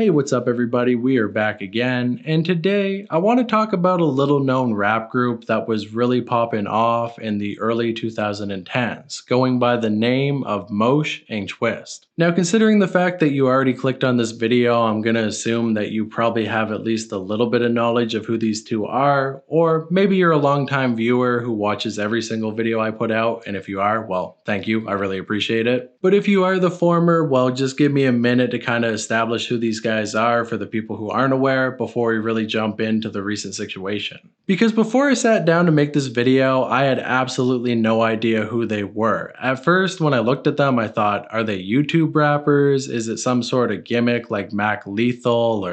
Hey, what's up, everybody? We are back again, and today I want to talk about a little known rap group that was really popping off in the early 2010s, going by the name of Moosh and Twist. Now, considering the fact that you already clicked on this video, I'm going to assume that you probably have at least a little bit of knowledge of who these two are, or maybe you're a longtime viewer who watches every single video I put out, and if you are, well, thank you, I really appreciate it. But if you are the former, well, just give me a minute to kind of establish who these guys are for the people who aren't aware before we really jump into the recent situation. Because before I sat down to make this video, I had absolutely no idea who they were. At first, when I looked at them, I thought, are they YouTube rappers? Is it some sort of gimmick like Mac Lethal or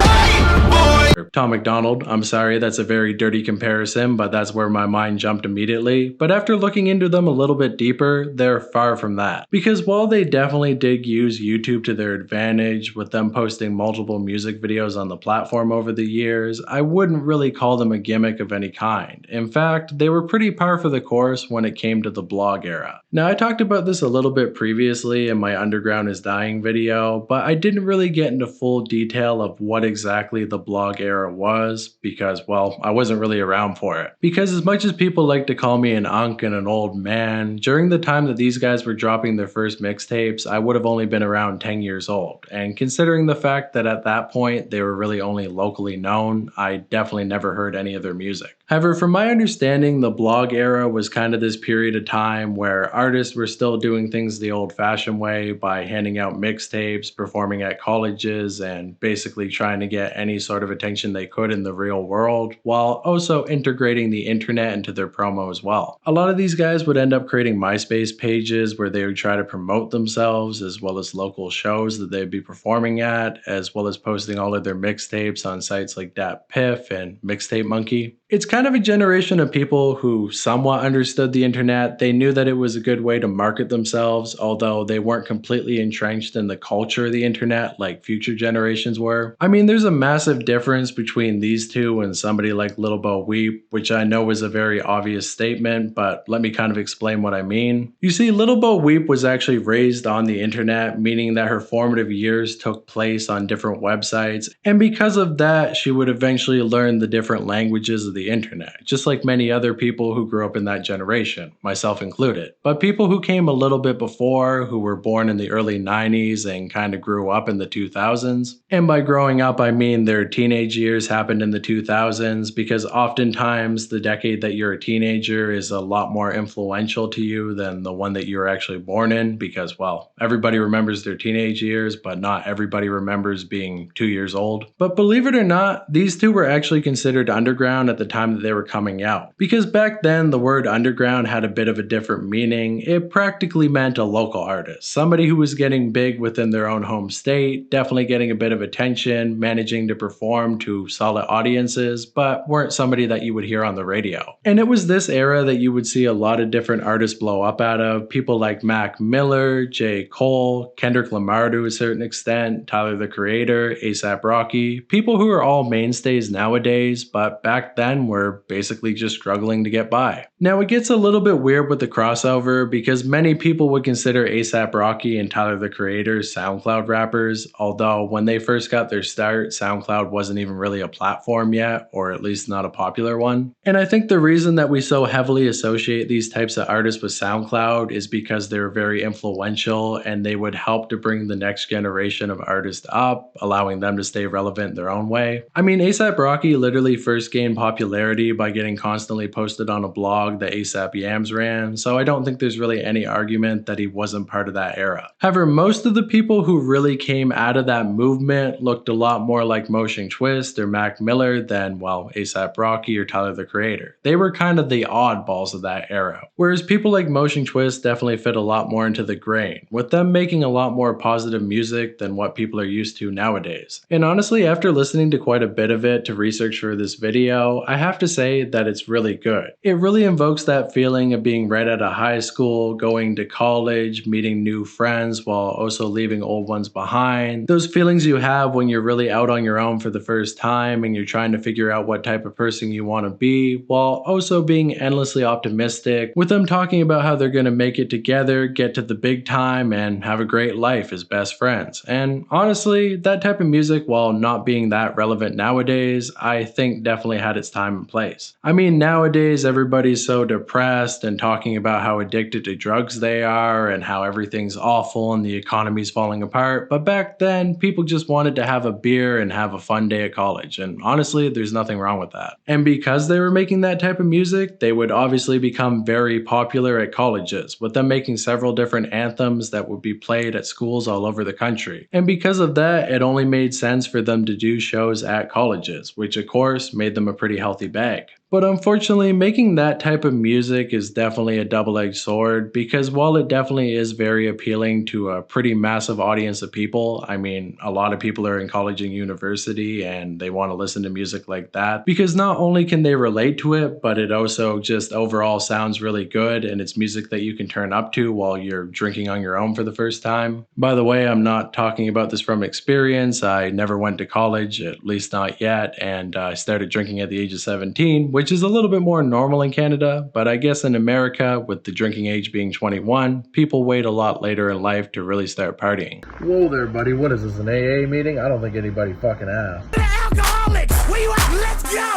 Tom McDonald? I'm sorry, that's a very dirty comparison, but that's where my mind jumped immediately. But after looking into them a little bit deeper, they're far from that. Because while they definitely did use YouTube to their advantage, with them posting multiple music videos on the platform over the years, I wouldn't really call them a gimmick of any kind. In fact, they were pretty par for the course when it came to the blog era. Now, I talked about this a little bit previously in my Underground is Dying video, but I didn't really get into full detail of what exactly the blog era was because, well, I wasn't really around for it. Because as much as people like to call me an unk and an old man, during the time that these guys were dropping their first mixtapes, I would have only been around 10 years old. And considering the fact that at that point they were really only locally known, I definitely never heard any of their music. However, from my understanding, the blog era was kind of this period of time where artists were still doing things the old-fashioned way by handing out mixtapes, performing at colleges, and basically trying to get any sort of attention they could in the real world, while also integrating the internet into their promo as well. A lot of these guys would end up creating MySpace pages where they would try to promote themselves, as well as local shows that they'd be performing at, as well as posting all of their mixtapes on sites like DatPiff and Mixtape Monkey. It's kind of a generation of people who somewhat understood the internet. They knew that it was a good way to market themselves, although they weren't completely entrenched in the culture of the internet like future generations were. I mean, there's a massive difference between these two and somebody like Lil Bo Weep, which I know is a very obvious statement, but let me kind of explain what I mean. You see, Lil Bo Weep was actually raised on the internet, meaning that her formative years took place on different websites, and because of that, she would eventually learn the different languages of the internet, just like many other people who grew up in that generation, myself included. But people who came a little bit before, who were born in the early 90s and kind of grew up in the 2000s, and by growing up I mean their teenage years happened in the 2000s, because oftentimes the decade that you're a teenager is a lot more influential to you than the one that you were actually born in, because, well, everybody remembers their teenage years, but not everybody remembers being 2 years old. But believe it or not, these two were actually considered underground at the time that they were coming out. Because back then, the word underground had a bit of a different meaning. It practically meant a local artist, somebody who was getting big within their own home state, definitely getting a bit of attention, managing to perform to solid audiences, but weren't somebody that you would hear on the radio. And it was this era that you would see a lot of different artists blow up out of, people like Mac Miller, J. Cole, Kendrick Lamar to a certain extent, Tyler the Creator, A$AP Rocky, people who are all mainstays nowadays, but back then were basically just struggling to get by. Now, it gets a little bit weird with the crossover because many people would consider A$AP Rocky and Tyler the Creator SoundCloud rappers, although when they first got their start, SoundCloud wasn't even really a platform yet, or at least not a popular one. And I think the reason that we so heavily associate these types of artists with SoundCloud is because they're very influential and they would help to bring the next generation of artists up, allowing them to stay relevant in their own way. I mean, A$AP Rocky literally first gained popularity by getting constantly posted on a blog that A$AP Yams ran, so I don't think there's really any argument that he wasn't part of that era. However, most of the people who really came out of that movement looked a lot more like Moosh and Twist or Mac Miller than, well, A$AP Rocky or Tyler the Creator. They were kind of the oddballs of that era. Whereas people like Moosh and Twist definitely fit a lot more into the grain, with them making a lot more positive music than what people are used to nowadays. And honestly, after listening to quite a bit of it to research for this video, I have have to say that it's really good. It really invokes that feeling of being right out of high school, going to college, meeting new friends while also leaving old ones behind. Those feelings you have when you're really out on your own for the first time and you're trying to figure out what type of person you want to be, while also being endlessly optimistic, with them talking about how they're going to make it together, get to the big time, and have a great life as best friends. And honestly, that type of music, while not being that relevant nowadays, I think definitely had its time and place. I mean, nowadays everybody's so depressed and talking about how addicted to drugs they are and how everything's awful and the economy's falling apart, but back then people just wanted to have a beer and have a fun day at college, and honestly, there's nothing wrong with that. And because they were making that type of music, they would obviously become very popular at colleges, with them making several different anthems that would be played at schools all over the country. And because of that, it only made sense for them to do shows at colleges, which of course made them a pretty healthy bag. But unfortunately, making that type of music is definitely a double-edged sword, because while it definitely is very appealing to a pretty massive audience of people, I mean, a lot of people are in college and university and they want to listen to music like that, because not only can they relate to it, but it also just overall sounds really good and it's music that you can turn up to while you're drinking on your own for the first time. By the way, I'm not talking about this from experience. I never went to college, at least not yet, and I started drinking at the age of 17, which is a little bit more normal in Canada, but I guess in America, with the drinking age being 21, people wait a lot later in life to really start partying. Whoa there, buddy. What is this, an AA meeting? I don't think anybody fucking asked.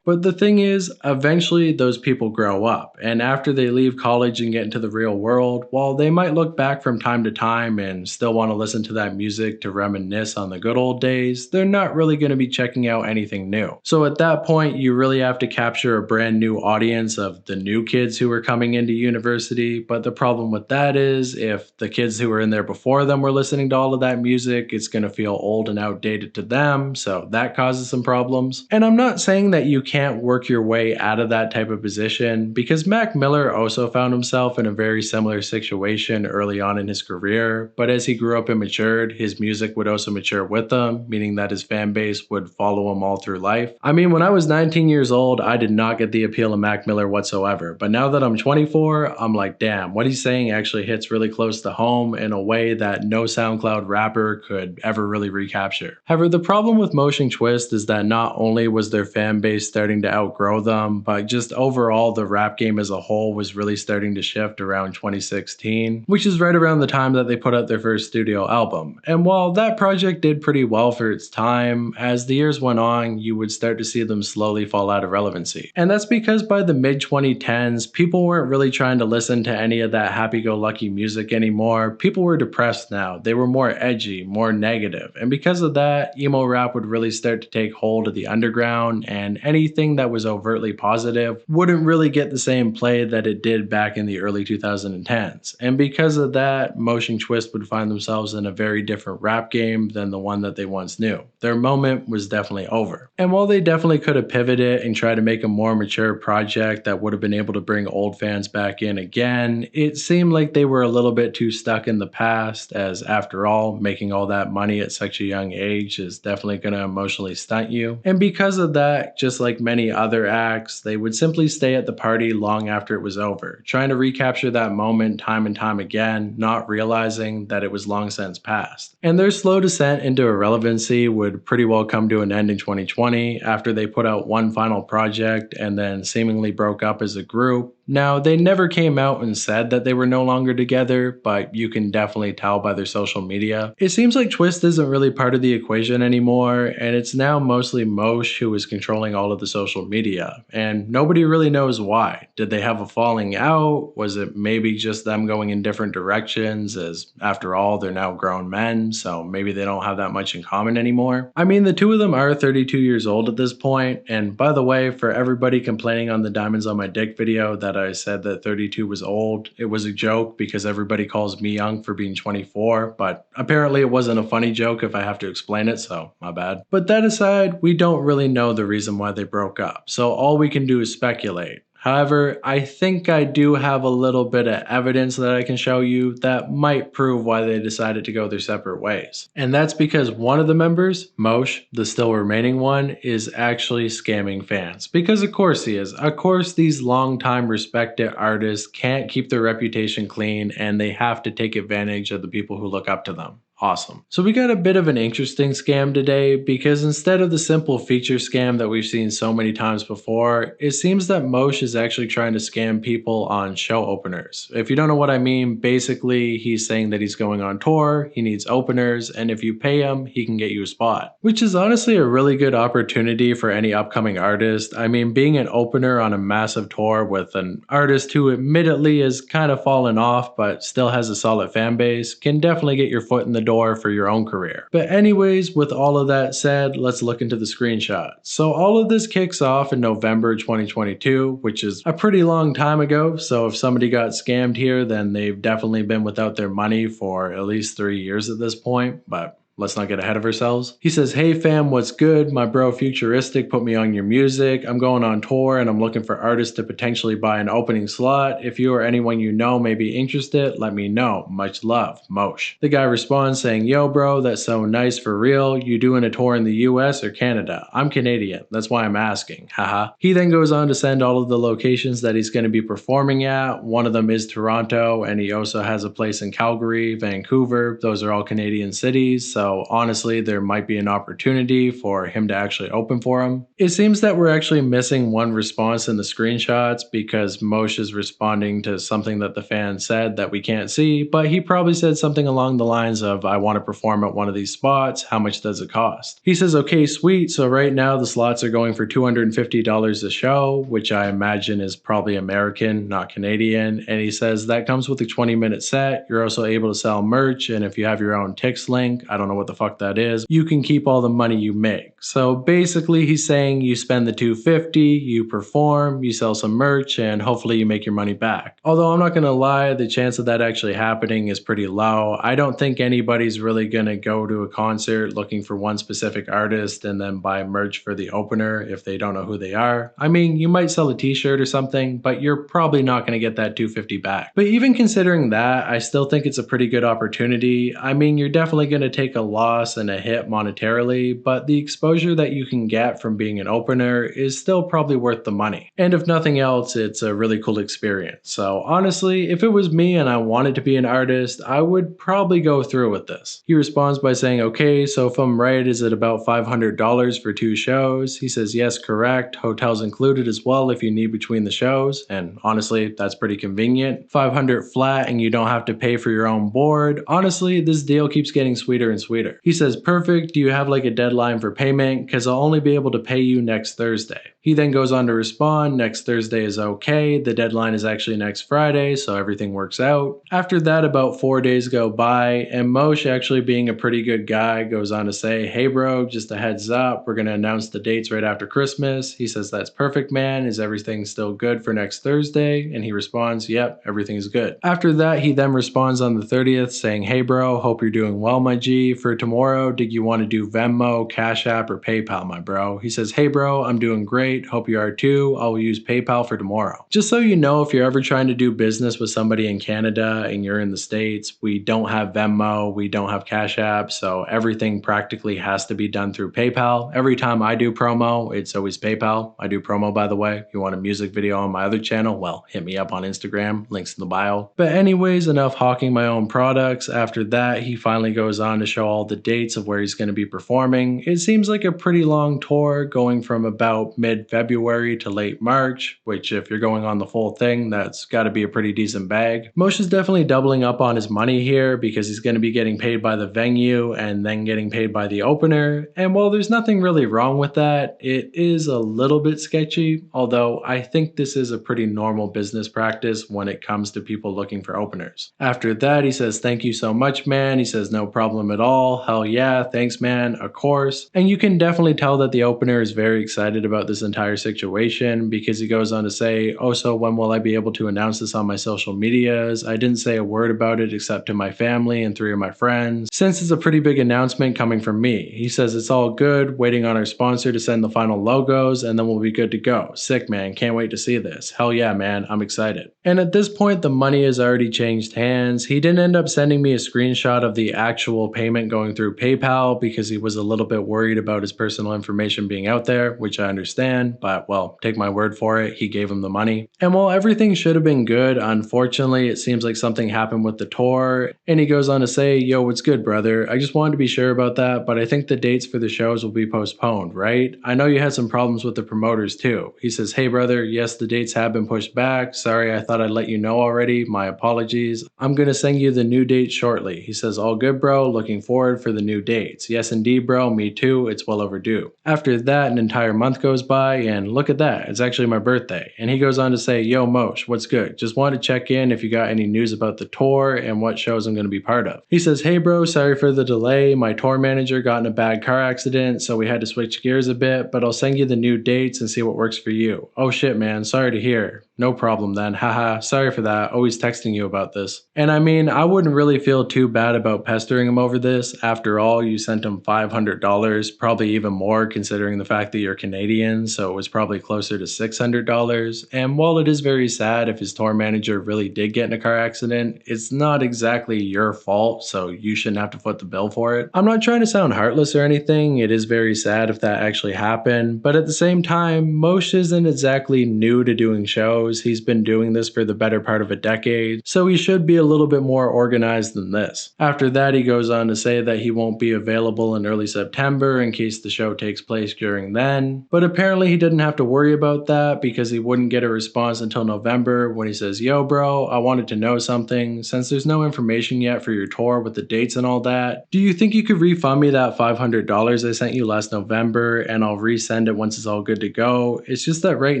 But the thing is, eventually those people grow up, and after they leave college and get into the real world, while they might look back from time to time and still want to listen to that music to reminisce on the good old days, they're not really going to be checking out anything new. So at that point, you really have to capture a brand new audience of the new kids who are coming into university. But the problem with that is, if the kids who were in there before them were listening to all of that music, it's going to feel old and outdated to them, so that causes some problems. And I'm not saying that you can't work your way out of that type of position, because Mac Miller also found himself in a very similar situation early on in his career, but as he grew up and matured, his music would also mature with him, meaning that his fan base would follow him all through life. I mean, when I was 19 years old, I did not get the appeal of Mac Miller whatsoever, but now that I'm 24, I'm like, damn, what he's saying actually hits really close to home in a way that no SoundCloud rapper could ever really recapture. However, the problem with Moosh and Twist is that not only was their fan base starting to outgrow them, but just overall the rap game as a whole was really starting to shift around 2016, which is right around the time that they put out their first studio album. And while that project did pretty well for its time, as the years went on, you would start to see them slowly fall out of relevancy. And that's because by the mid-2010s, people weren't really trying to listen to any of that happy-go-lucky music anymore. People were depressed now. They were more edgy, more negative. And because of that, emo rap would really start to take hold of the underground, and anything that was overtly positive wouldn't really get the same play that it did back in the early 2010s. And because of that, Moosh and Twist would find themselves in a very different rap game than the one that they once knew. Their moment was definitely over. And while they definitely could have pivoted and tried to make a more mature project that would have been able to bring old fans back in again, it seemed like they were a little bit too stuck in the past, as after all, making all that money at such a young age is definitely going to emotionally stunt you. And because of that, just like many other acts, they would simply stay at the party long after it was over, trying to recapture that moment time and time again, not realizing that it was long since past. And their slow descent into irrelevancy would pretty well come to an end in 2020 after they put out one final project and then seemingly broke up as a group. Now, they never came out and said that they were no longer together, but you can definitely tell by their social media. It seems like Twist isn't really part of the equation anymore, and it's now mostly Moosh who is controlling all of the social media, and nobody really knows why. Did they have a falling out? Was it maybe just them going in different directions, as after all, they're now grown men, so maybe they don't have that much in common anymore? I mean, the two of them are 32 years old at this point, and by the way, for everybody complaining on the Diamonds on My Dick video that I said that 32 was old, it was a joke because everybody calls me young for being 24, but apparently it wasn't a funny joke if I have to explain it, so my bad. But that aside, we don't really know the reason why they broke up, so all we can do is speculate. However, I think I do have a little bit of evidence that I can show you that might prove why they decided to go their separate ways. And that's because one of the members, Moosh, the still remaining one, is actually scamming fans. Because of course he is. Of course these long-time respected artists can't keep their reputation clean and they have to take advantage of the people who look up to them. Awesome. So we got a bit of an interesting scam today because instead of the simple feature scam that we've seen so many times before, it seems that Mosh is actually trying to scam people on show openers. If you don't know what I mean, basically he's saying that he's going on tour, he needs openers, and if you pay him, he can get you a spot. Which is honestly a really good opportunity for any upcoming artist. I mean, being an opener on a massive tour with an artist who admittedly has kind of fallen off but still has a solid fan base can definitely get your foot in the door for your own career. But anyways, with all of that said, let's look into the screenshot. So all of this kicks off in November 2022, which is a pretty long time ago. So if somebody got scammed here, then they've definitely been without their money for at least 3 years at this point. But let's not get ahead of ourselves. He says, "Hey fam, what's good? My bro Futuristic put me on your music. I'm going on tour and I'm looking for artists to potentially buy an opening slot. If you or anyone you know may be interested, let me know. Much love, Mosh." The guy responds saying, "Yo bro, that's so nice for real. You doing a tour in the US or Canada? I'm Canadian. That's why I'm asking. Haha." He then goes on to send all of the locations that he's going to be performing at. One of them is Toronto and he also has a place in Calgary, Vancouver. Those are all Canadian cities. So honestly, there might be an opportunity for him to actually open for him. It seems that we're actually missing one response in the screenshots because Mosh is responding to something that the fan said that we can't see, but he probably said something along the lines of, "I want to perform at one of these spots. How much does it cost?" He says, "Okay, sweet. So right now the slots are going for $250 a show," which I imagine is probably American, not Canadian. And he says that comes with a 20-minute set. You're also able to sell merch. And if you have your own Tix link, I don't know what the fuck that is, you can keep all the money you make. So basically he's saying you spend the $250, you perform, you sell some merch, and hopefully you make your money back. Although I'm not gonna lie, the chance of that actually happening is pretty low. I don't think anybody's really gonna go to a concert looking for one specific artist and then buy merch for the opener if they don't know who they are. I mean, you might sell a t-shirt or something, but you're probably not gonna get that $250 back. But even considering that, I still think it's a pretty good opportunity. I mean, you're definitely gonna take a loss and a hit monetarily, but the exposure that you can get from being an opener is still probably worth the money. And if nothing else, it's a really cool experience. So honestly, if it was me and I wanted to be an artist, I would probably go through with this. He responds by saying, "Okay, so if I'm right, is it about $500 for 2 shows?" He says, "Yes, correct. Hotels included as well if you need between the shows." And honestly, that's pretty convenient. 500 flat and you don't have to pay for your own board. Honestly, this deal keeps getting sweeter and sweeter. He says, "Perfect. Do you have like a deadline for payment? Because I'll only be able to pay you next Thursday." He then goes on to respond, "Next Thursday is okay. The deadline is actually next Friday, so everything works out." After that, about 4 days go by, and Mosh, actually being a pretty good guy, goes on to say, "Hey bro, just a heads up, we're going to announce the dates right after Christmas." He says, "That's perfect, man. Is everything still good for next Thursday?" And he responds, "Yep, everything's good." After that, he then responds on the 30th saying, "Hey bro, hope you're doing well, my G. For tomorrow, did you want to do Venmo, Cash App, or PayPal, my bro?" He says, "Hey bro, I'm doing great. Hope you are too. I'll use PayPal for tomorrow." Just so you know, if you're ever trying to do business with somebody in Canada and you're in the States, we don't have Venmo, we don't have Cash App, so everything practically has to be done through PayPal. Every time I do promo, it's always PayPal. I do promo, by the way. If you want a music video on my other channel, well, hit me up on Instagram, links in the bio. But anyways, enough hawking my own products. After that, he finally goes on to show all the dates of where he's going to be performing. It seems like a pretty long tour, going from about mid-February to late March, which if you're going on the full thing, that's got to be a pretty decent bag. Mosh is definitely doubling up on his money here because he's going to be getting paid by the venue and then getting paid by the opener. And while there's nothing really wrong with that, it is a little bit sketchy, although I think this is a pretty normal business practice when it comes to people looking for openers. After that, he says, "Thank you so much, man." He says, "No problem at all. Hell yeah, thanks, man. Of course." And you can can definitely tell that the opener is very excited about this entire situation because he goes on to say, "Oh, so when will I be able to announce this on my social medias? I didn't say a word about it except to my family and 3 of my friends, since it's a pretty big announcement coming from me." He says it's all good, waiting on our sponsor to send the final logos, and then we'll be good to go. Sick, man. Can't wait to see this. Hell yeah, man. I'm excited. And at this point, the money has already changed hands. He didn't end up sending me a screenshot of the actual payment going through PayPal because he was a little bit worried about his personal information being out there, which I understand, but well, take my word for it, he gave him the money. And while everything should have been good, unfortunately, it seems like something happened with the tour, and he goes on to say, "Yo, what's good, brother? I just wanted to be sure about that, but I think the dates for the shows will be postponed, right? I know you had some problems with the promoters too." He says, "Hey, brother, yes, the dates have been pushed back. Sorry, I thought I'd let you know already. My apologies. I'm gonna send you the new dates shortly." He says, "All good, bro. Looking forward for the new dates." "Yes, indeed, bro. Me too. It's well overdue." After that, an entire month goes by, and look at that. It's actually my birthday. And he goes on to say, "Yo, Moosh, what's good? Just wanted to check in if you got any news about the tour and what shows I'm going to be part of." He says, "Hey, bro, sorry for the delay. My tour manager got in a bad car accident, so we had to switch gears a bit, but I'll send you the new dates and see what works for you." "Oh shit, man. Sorry to hear." "No problem then. Haha, sorry for that. Always texting you about this." And I mean, I wouldn't really feel too bad about pestering him over this. After all, you sent him $500, probably even more considering the fact that you're Canadian, so it was probably closer to $600. And while it is very sad if his tour manager really did get in a car accident, it's not exactly your fault, so you shouldn't have to foot the bill for it. I'm not trying to sound heartless or anything. It is very sad if that actually happened, but at the same time, Moosh isn't exactly new to doing shows. He's been doing this for the better part of a decade, so he should be a little bit more organized than this. After that, he goes on to say that he won't be available in early September in case the show takes place during then, but apparently he didn't have to worry about that because he wouldn't get a response until November when he says, "Yo, bro, I wanted to know something. Since there's no information yet for your tour with the dates and all that, do you think you could refund me that $500 I sent you last November and I'll resend it once it's all good to go? It's just that right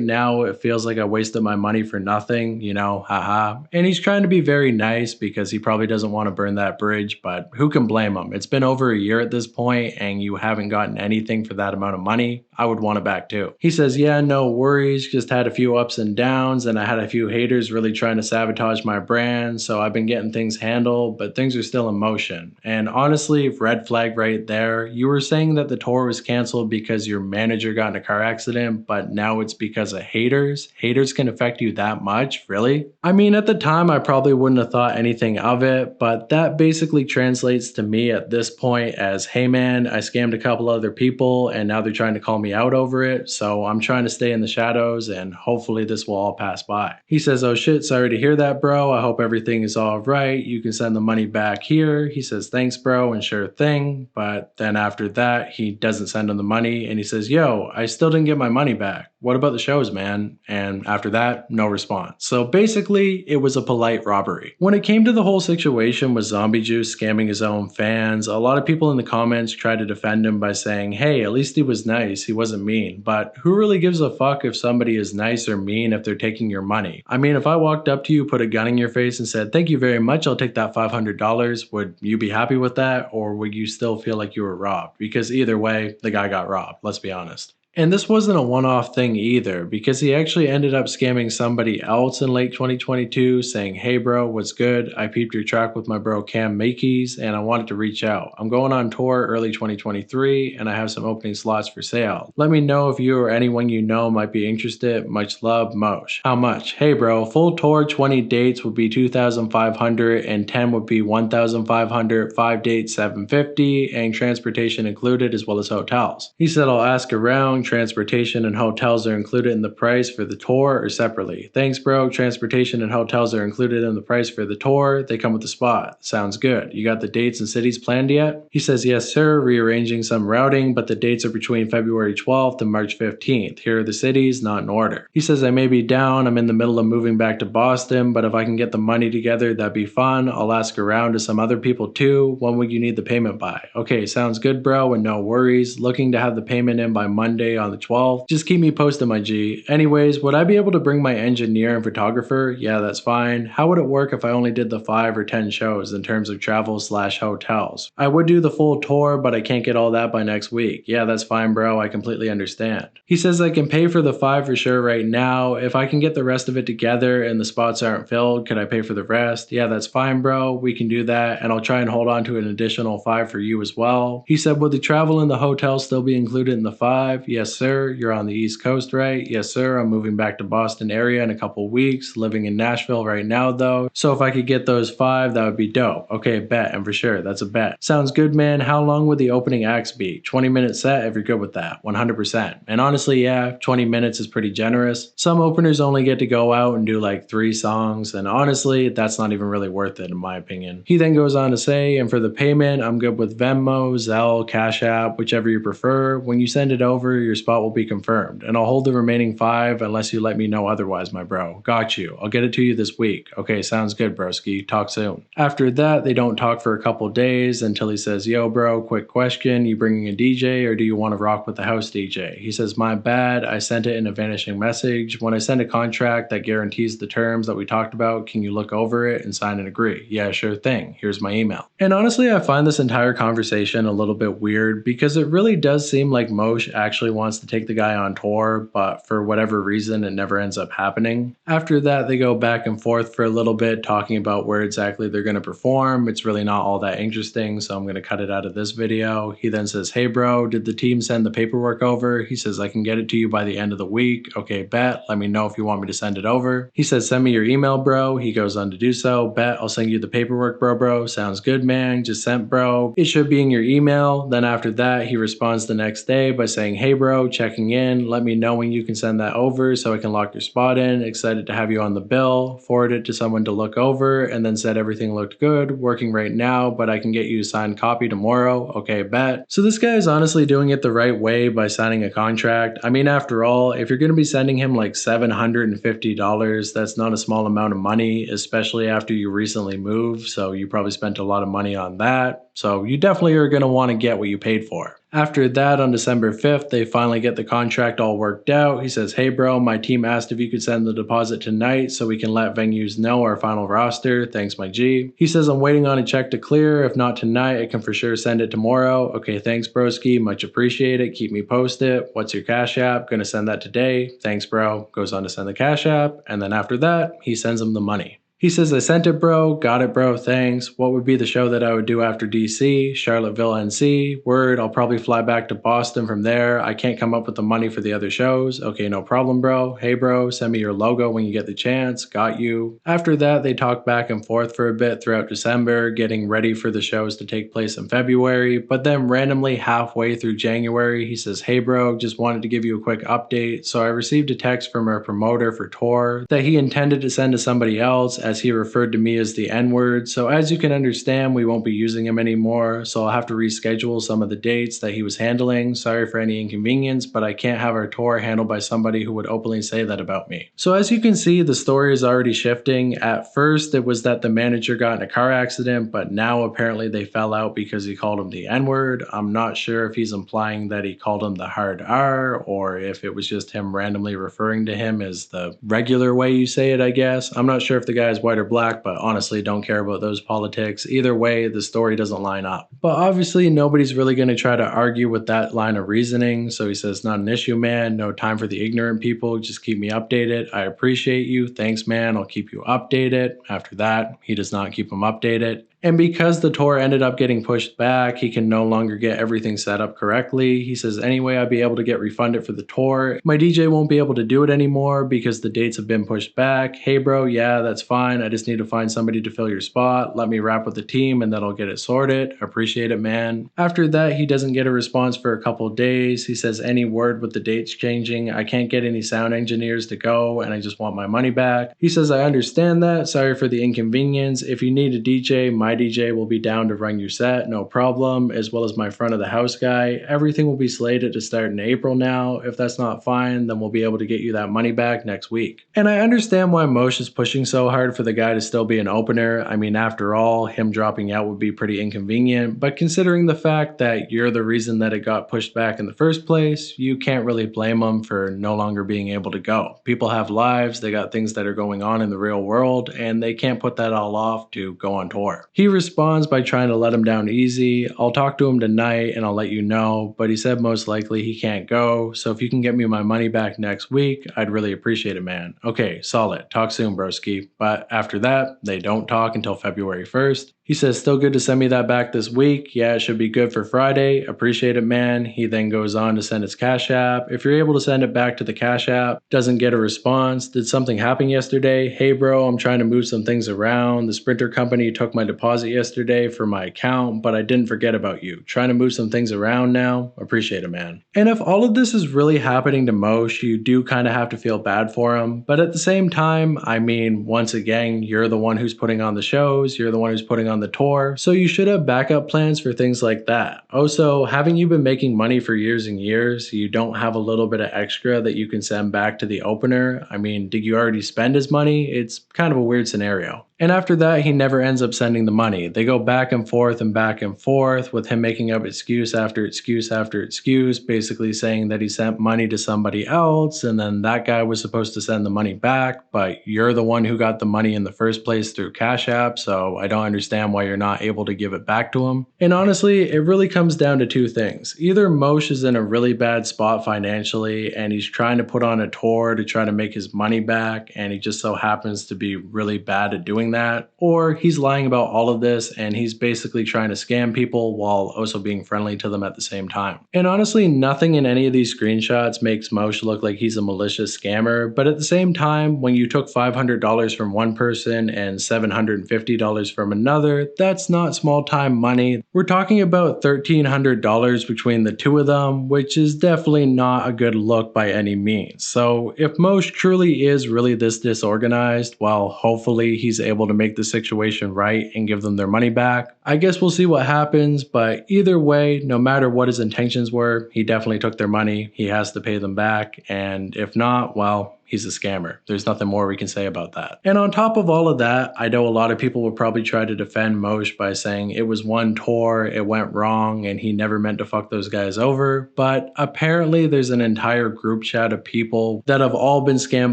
now it feels like I wasted my money for nothing, you know, haha." And he's trying to be very nice because he probably doesn't want to burn that bridge, but who can blame him? It's been over a year at this point and you haven't gotten anything for that amount of money. I would want it back too. He says, "Yeah, no worries, just had a few ups and downs and I had a few haters really trying to sabotage my brand, so I've been getting things handled, but things are still in motion." And honestly, red flag right there. You were saying that the tour was canceled because your manager got in a car accident, but now it's because of haters? Haters can affect you that much? Really? I mean, at the time, I probably wouldn't have thought anything of it, but that basically translates to me at this point as, "Hey man, I scammed a couple other people and now they're trying to call me out over it, so I'm trying to stay in the shadows and hopefully this will all pass by." He says, "Oh shit, sorry to hear that, bro. I hope everything is all right. You can send the money back here." He says, "Thanks, bro," and sure thing, but then after that, he doesn't send him the money and he says, "Yo, I still didn't get my money back. What about the shows, man?" And after that, no response. So basically, it was a polite robbery. When it came to the whole situation with Zombie Juice scamming his own fans, a lot of people in the comments tried to defend him by saying, "Hey, at least he was nice, he wasn't mean." But who really gives a fuck if somebody is nice or mean if they're taking your money? I mean, if I walked up to you, put a gun in your face and said, "Thank you very much, I'll take that $500, would you be happy with that? Or would you still feel like you were robbed? Because either way, the guy got robbed, let's be honest. And this wasn't a one-off thing either, because he actually ended up scamming somebody else in late 2022 saying, "Hey bro, what's good? I peeped your track with my bro Cam Makeys and I wanted to reach out. I'm going on tour early 2023 and I have some opening slots for sale. Let me know if you or anyone you know might be interested. Much love, Moosh." "How much?" "Hey bro, full tour 20 dates would be 2,500 and 10 would be 1,500, 5 dates 750 and transportation included as well as hotels." He said, "I'll ask around. Transportation and hotels are included in the price for the tour or separately?" "Thanks bro, transportation and hotels are included in the price for the tour. They come with the spot." "Sounds good. You got the dates and cities planned yet?" He says, "Yes sir, rearranging some routing, but the dates are between February 12th and March 15th. Here are the cities, not in order." He says, "I may be down. I'm in the middle of moving back to Boston, but if I can get the money together, that'd be fun. I'll ask around to some other people too. When would you need the payment by?" "Okay, sounds good bro, and no worries. Looking to have the payment in by Monday Friday on the 12th. Just keep me posted, my G. Anyways, would I be able to bring my engineer and photographer? Yeah, that's fine. How would it work if I only did the 5 or 10 shows in terms of travel/hotels? I would do the full tour, but I can't get all that by next week. Yeah, that's fine, bro. I completely understand. He says I can pay for the 5 for sure right now. If I can get the rest of it together and the spots aren't filled, could I pay for the rest? Yeah, that's fine, bro. We can do that, and I'll try and hold on to an additional 5 for you as well. He said, would the travel and the hotel still be included in the 5? Yes, sir. You're on the East Coast, right? Yes, sir. I'm moving back to Boston area in a couple weeks, living in Nashville right now, though. So if I could get those 5, that would be dope. Okay, bet, and for sure, that's a bet. Sounds good, man. How long would the opening acts be? 20-minute set if you're good with that. 100%. And honestly, yeah, 20 minutes is pretty generous. Some openers only get to go out and do like 3 songs, and honestly, that's not even really worth it in my opinion. He then goes on to say, and for the payment, I'm good with Venmo, Zelle, Cash App, whichever you prefer. When you send it over, your spot will be confirmed, and I'll hold the remaining 5 unless you let me know otherwise, my bro. Got you. I'll get it to you this week. Okay, sounds good, broski. Talk soon. After that, they don't talk for a couple days until he says, yo, bro, quick question. You bringing a DJ or do you want to rock with the house DJ? He says, my bad. I sent it in a vanishing message. When I send a contract that guarantees the terms that we talked about, can you look over it and sign and agree? Yeah, sure thing. Here's my email. And honestly, I find this entire conversation a little bit weird because it really does seem like Moosh actually wants to take the guy on tour, but for whatever reason, it never ends up happening. After that, they go back and forth for a little bit talking about where exactly they're going to perform. It's really not all that interesting, so I'm going to cut it out of this video. He then says, hey bro, did the team send the paperwork over? He says, I can get it to you by the end of the week. Okay, bet. Let me know if you want me to send it over. He says, send me your email, bro. He goes on to do so. Bet, I'll send you the paperwork, bro. Sounds good, man. Just sent, bro. It should be in your email. Then after that, he responds the next day by saying, hey bro, checking in. Let me know when you can send that over so I can lock your spot in. Excited to have you on the bill. Forward it to someone to look over, and then said everything looked good. Working right now, but I can get you a signed copy tomorrow. Okay, bet. So this guy is honestly doing it the right way by signing a contract. I mean, after all, if you're going to be sending him like $750, that's not a small amount of money, especially after you recently moved. So you probably spent a lot of money on that. So you definitely are going to want to get what you paid for. After that, on December 5th, they finally get the contract all worked out. He says, hey bro, my team asked if you could send the deposit tonight so we can let venues know our final roster. Thanks, my G. He says, I'm waiting on a check to clear. If not tonight, I can for sure send it tomorrow. Okay, thanks, broski. Much appreciated. Keep me posted. What's your Cash App? Gonna send that today. Thanks, bro. Goes on to send the Cash App. And then after that, he sends him the money. He says, I sent it, bro. Got it, bro. Thanks. What would be the show that I would do after DC? Charlottesville, NC. Word, I'll probably fly back to Boston from there. I can't come up with the money for the other shows. Okay, no problem, bro. Hey, bro, send me your logo when you get the chance. Got you. After that, they talk back and forth for a bit throughout December, getting ready for the shows to take place in February. But then randomly halfway through January, he says, hey, bro, just wanted to give you a quick update. So I received a text from our promoter for tour that he intended to send to somebody else, as he referred to me as the N-word. So as you can understand, we won't be using him anymore, so I'll have to reschedule some of the dates that he was handling. Sorry for any inconvenience, but I can't have our tour handled by somebody who would openly say that about me. So as you can see, the story is already shifting. At first, it was that the manager got in a car accident, but now apparently they fell out because he called him the N-word. I'm not sure if he's implying that he called him the hard R, or if it was just him randomly referring to him as the regular way you say it, I guess. I'm not sure if the guy is white or black, but honestly don't care about those politics. Either way, the story doesn't line up. But obviously nobody's really going to try to argue with that line of reasoning, so he says, not an issue, man. No time for the ignorant people. Just keep me updated. I appreciate you. Thanks, man. I'll keep you updated. After that, he does not keep him updated. And because the tour ended up getting pushed back, he can no longer get everything set up correctly. He says, anyway, I'd be able to get refunded for the tour. My DJ won't be able to do it anymore because the dates have been pushed back. Hey bro, yeah, that's fine. I just need to find somebody to fill your spot. Let me wrap with the team and then I'll get it sorted. Appreciate it, man. After that, he doesn't get a response for a couple days. He says, any word with the dates changing? I can't get any sound engineers to go and I just want my money back. He says, I understand that. Sorry for the inconvenience. If you need a DJ, my DJ will be down to run your set, no problem, as well as my front of the house guy. Everything will be slated to start in April now. If that's not fine, then we'll be able to get you that money back next week. And I understand why Moosh is pushing so hard for the guy to still be an opener. I mean, after all, him dropping out would be pretty inconvenient, but considering the fact that you're the reason that it got pushed back in the first place, you can't really blame him for no longer being able to go. People have lives, they got things that are going on in the real world, and they can't put that all off to go on tour. He responds by trying to let him down easy. I'll talk to him tonight and I'll let you know, but he said most likely he can't go, so if you can get me my money back next week, I'd really appreciate it, man. Okay, solid. Talk soon, broski. But after that, they don't talk until February 1st. He says, still good to send me that back this week. Yeah, it should be good for Friday. Appreciate it, man. He then goes on to send his Cash App. If you're able to send it back to the Cash App, doesn't get a response. Did something happen yesterday? Hey, bro, I'm trying to move some things around. The Sprinter company took my deposit yesterday for my account, but I didn't forget about you. Trying to move some things around now. Appreciate it, man. And if all of this is really happening to Moosh, you do kind of have to feel bad for him. But at the same time, I mean, once again, you're the one who's putting on the shows. You're the one who's putting on the tour, so you should have backup plans for things like that. Also, having you been making money for years and years, you don't have a little bit of extra that you can send back to the opener. I mean, did you already spend his money? It's kind of a weird scenario. And after that, he never ends up sending the money. They go back and forth with him making up excuse after excuse after excuse, basically saying that he sent money to somebody else and then that guy was supposed to send the money back, but you're the one who got the money in the first place through Cash App, so I don't understand why you're not able to give it back to him. And honestly, it really comes down to two things. Either Moosh is in a really bad spot financially and he's trying to put on a tour to try to make his money back and he just so happens to be really bad at doing that, or he's lying about all of this and he's basically trying to scam people while also being friendly to them at the same time. And honestly, nothing in any of these screenshots makes Moosh look like he's a malicious scammer, but at the same time, when you took $500 from one person and $750 from another, that's not small time money. We're talking about $1,300 between the two of them, which is definitely not a good look by any means. So if Moosh truly is really this disorganized, well, hopefully he's able to make the situation right and give them their money back. I guess we'll see what happens, but either way, no matter what his intentions were, he definitely took their money. He has to pay them back, and if not, well, he's a scammer. There's nothing more we can say about that. And on top of all of that, I know a lot of people would probably try to defend Moosh by saying it was one tour, it went wrong, and he never meant to fuck those guys over. But apparently there's an entire group chat of people that have all been scammed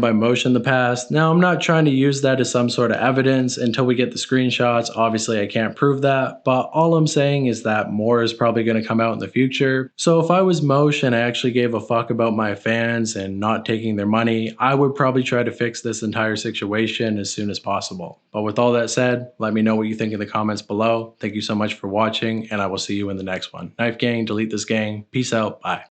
by Moosh in the past. Now, I'm not trying to use that as some sort of evidence until we get the screenshots. Obviously, I can't prove that, but all I'm saying is that more is probably going to come out in the future. So if I was Moosh and I actually gave a fuck about my fans and not taking their money, I would probably try to fix this entire situation as soon as possible. But with all that said, let me know what you think in the comments below. Thank you so much for watching, and I will see you in the next one. Knife Gang, delete this gang. Peace out. Bye.